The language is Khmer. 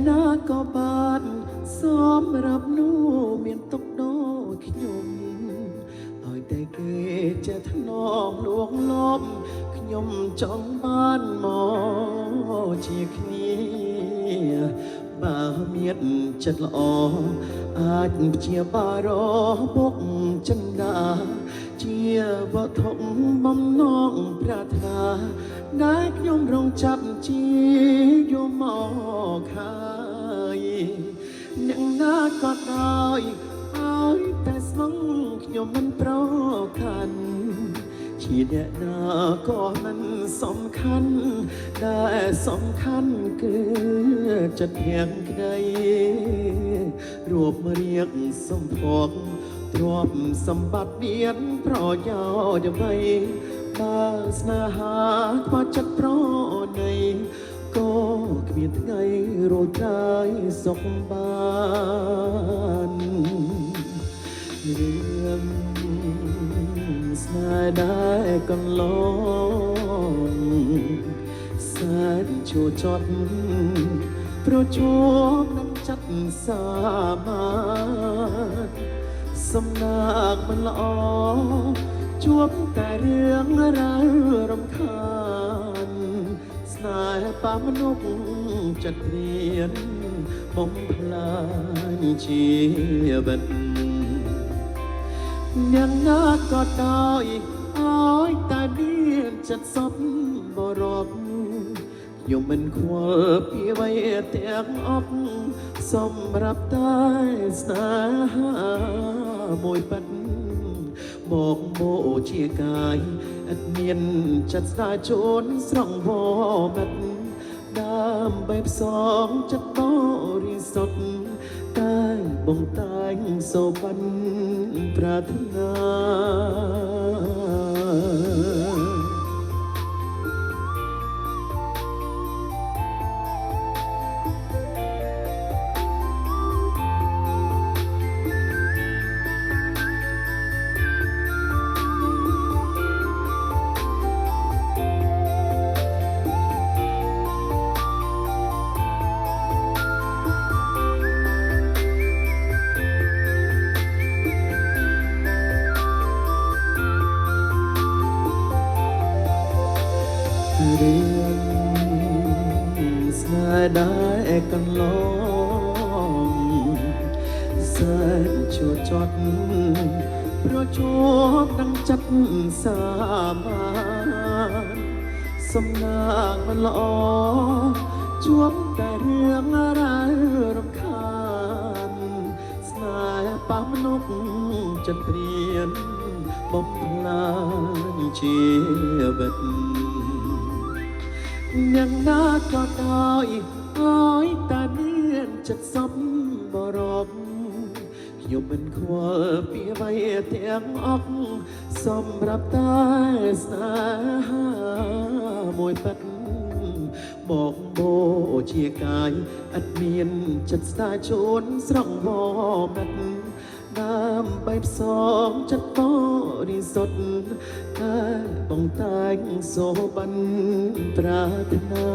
ណាក៏បានសម្រាប់នោះមានទុកដូចខ្ញុំឲ្យតែគេចេះថ្នមលួងលំខ្ញុំចង់បានមកជាគ្នាបើមានចិត្តល្អអាចព្យាបាលបុកចិន្តាជាវត្ថុបំណងប្រាថ្នាដែលខ្ញុំរងចាប់ជាយកមកហើយអ្នកណាក៏ដោយឲ្យតែស្វឹងខ្ញុំមិនប្រកាន់ជាអ្នកណាក៏មិនសំខាន់ដែលសំខាន់គឺចិត្តទាំងក្តីរួបរៀងសំភពទ្រព្យសម្បត្តិមានប្រយោជន៍អ្វីបើស្នេហាខ្វះចិត្តប្រណីក៏គ្មានថ្ងៃរោចាយសុខបានរឿងស្នេហ៍ដែលកន្លងសែនឈួចត់ប្រជួបនឹងចិត្តសាមាសំណាកមិនល្អជួបតែរឿងរ៉ាវរំខានស្នេហ៍ប៉មនុស្សចិត្តរៀនបំផ្លាញជីវិតយ៉ាងណាក៏ដោយឲ្យតែមានចិត្តសប្បុរសខ្ញុំមិនខ្វល់ពីអ្វីទាំងអស់សម្រាប់តែស្នេហាមួយប៉ិនមកជាកាយឥតមានចិត្តស្ដាយជូនស្រង់វមិត្តដើម្បីផ្សងចិត្តបរិសុទ្ធតែបងតែងសូបានប្រាថ្នារឿងស្នេហ៍ដែលកន្លងសែនឈួចចត់ប្រជួបនឹងចិត្តសាមានសំណាងមិនល្អជួបតែរឿងរ៉ាវរំខានស្នេហ៍ប៉ះមនុស្សចិត្តព្រៀនបំផ្លាញជីវិតយ៉ាងណាក៏ដោយឲ្យតែមានចិត្តសប្បុរសខ្ញុំមិនខ្វល់ពីអ្វីទាំងអស់សម្រាប់តែស្នេហាមួយប៉ិតមកជាកាយឥតមានចិត្តស្ដាយជូនស្រង់វមិត្តដើម្បីផ្សងចិត្តបរិសុទ្ធតែបងតែងសូបានប្រាថ្នា